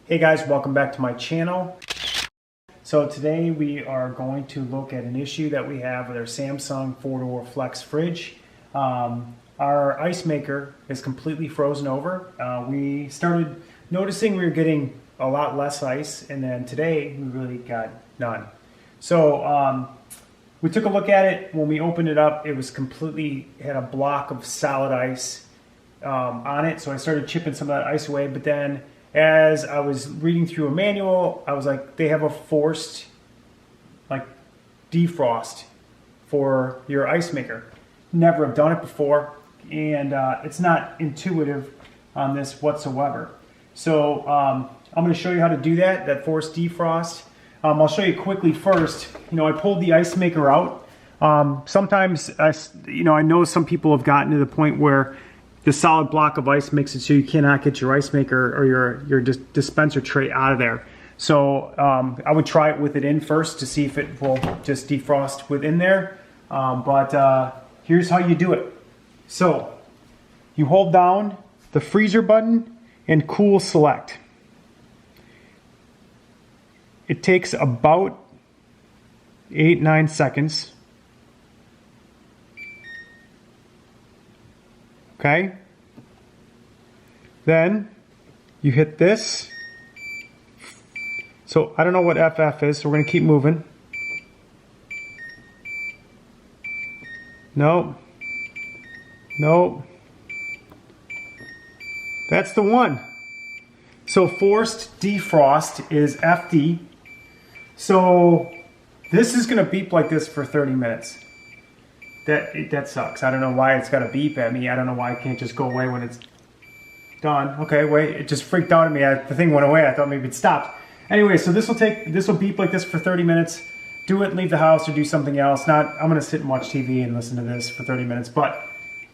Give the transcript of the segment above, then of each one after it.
Hey guys, welcome back to my channel. So today we are going to look at an issue that we have with our Samsung 4-door flex fridge. Our ice maker is completely frozen over. We started noticing we were getting a lot less ice, and then today we really got none. So we took a look at it. When we opened it up, it was had a block of solid ice on it. So I started chipping some of that ice away, but then as I was reading through a manual, I was like, they have a forced defrost for your ice maker. Never have done it before, and it's not intuitive on this whatsoever. So I'm going to show you how to do that forced defrost. I'll show you quickly first. I pulled the ice maker out. Sometimes I know some people have gotten to the point where the solid block of ice makes it so you cannot get your ice maker or your dispenser tray out of there. So I would try it with it in first to see if it will just defrost within there. But here's how you do it. So you hold down the freezer button and cool select. It takes about 8-9 seconds. Okay, then you hit this. So I don't know what FF is, so we're going to keep moving. No. That's the one. So forced defrost is FD. So this is going to beep like this for 30 minutes. That sucks. I don't know why it's got to beep at me. I don't know why it can't just go away when it's done. Okay, wait, it just freaked out at me. The thing went away. I thought maybe it stopped. Anyway, so this will beep like this for 30 minutes. Do it, leave the house, or do something else. I'm gonna sit and watch TV and listen to this for 30 minutes. But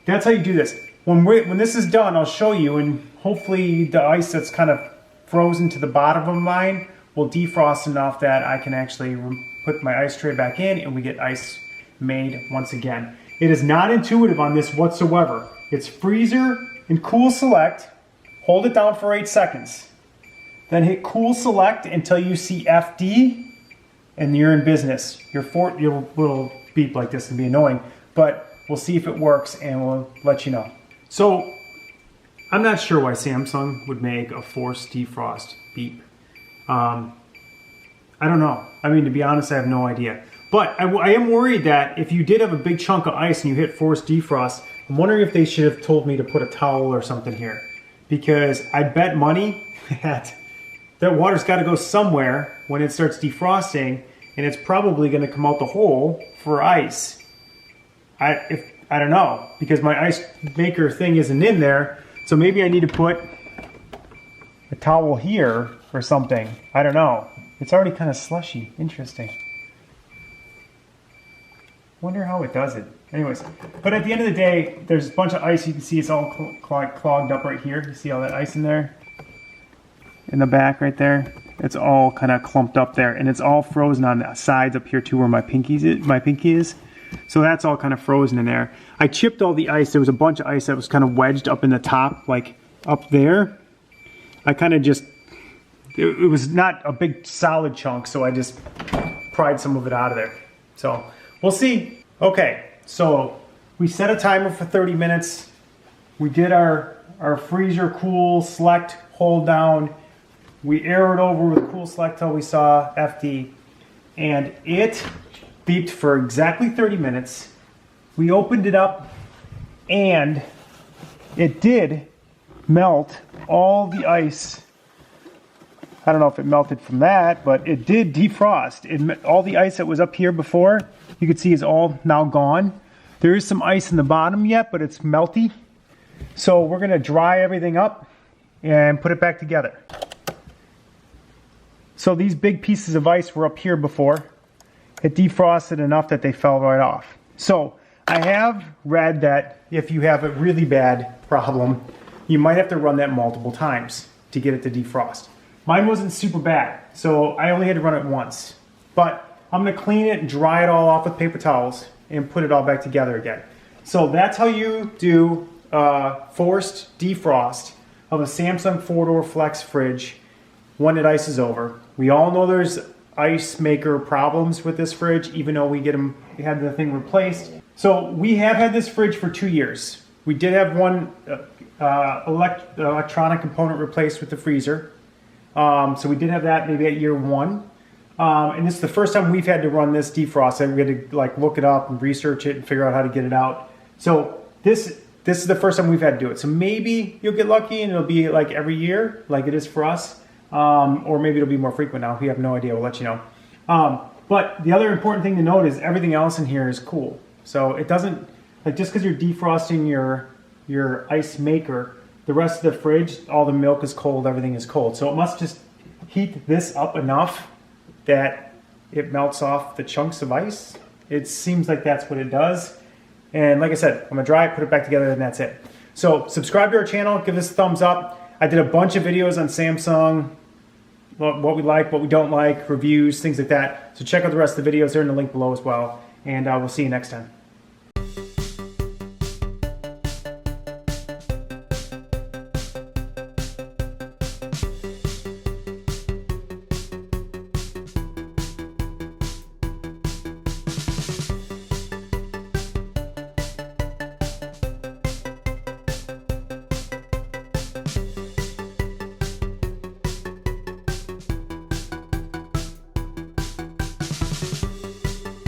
that's how you do this. When this is done, I'll show you, and hopefully the ice that's kind of frozen to the bottom of mine will defrost enough that I can actually put my ice tray back in, and we get ice made once again. It is not intuitive on this whatsoever. It's freezer and cool select. Hold it down for 8 seconds. Then hit cool select until you see FD, and you're in business. Your little beep like this can be annoying, but we'll see if it works and we'll let you know. So I'm not sure why Samsung would make a forced defrost beep. I don't know. I mean, to be honest, I have no idea. But I am worried that if you did have a big chunk of ice and you hit forced defrost, I'm wondering if they should have told me to put a towel or something here. Because I bet money that water's got to go somewhere when it starts defrosting, and it's probably going to come out the hole for ice. I don't know, because my ice maker thing isn't in there, so maybe I need to put a towel here or something. I don't know. It's already kind of slushy. Interesting. Wonder how it does it. Anyways, but at the end of the day, there's a bunch of ice. You can see it's all clogged up right here. You see all that ice in there? In the back right there? It's all kind of clumped up there, and it's all frozen on the sides up here too where my pinky is. So that's all kind of frozen in there. I chipped all the ice. There was a bunch of ice that was kind of wedged up in the top, like up there. I kind of just, it was not a big solid chunk, so I just pried some of it out of there. So we'll see. Okay, so we set a timer for 30 minutes. We did our freezer cool select hold down. We arrowed over with cool select till we saw FD, and it beeped for exactly 30 minutes. We opened it up, and it did melt all the ice. I don't know if it melted from that, but it did defrost. All the ice that was up here before, you can see is all now gone. There is some ice in the bottom yet, but it's melty. So we're gonna dry everything up and put it back together. So these big pieces of ice were up here before. It defrosted enough that they fell right off. So I have read that if you have a really bad problem, you might have to run that multiple times to get it to defrost. Mine wasn't super bad, so I only had to run it once. But I'm gonna clean it and dry it all off with paper towels and put it all back together again. So that's how you do forced defrost of a Samsung 4-door flex fridge when it ices over. We all know there's ice maker problems with this fridge, even though we had the thing replaced. So we have had this fridge for 2 years. We did have one electronic component replaced with the freezer. So we did have that maybe at year 1. And this is the first time we've had to run this defrost. We had to like look it up and research it and figure out how to get it out. So this is the first time we've had to do it. So maybe you'll get lucky and it'll be like every year, like it is for us. Or maybe it'll be more frequent now. We have no idea. We'll let you know. But the other important thing to note is everything else in here is cool. So it doesn't, like just because you're defrosting your ice maker, the rest of the fridge, all the milk is cold, everything is cold. So it must just heat this up enough that it melts off the chunks of ice. It seems like that's what it does. And like I said, I'm gonna dry it, put it back together, and that's it. So subscribe to our channel, give us a thumbs up. I did a bunch of videos on Samsung, what we like, what we don't like, reviews, things like that. So check out the rest of the videos. They're in the link below as well. And we'll see you next time.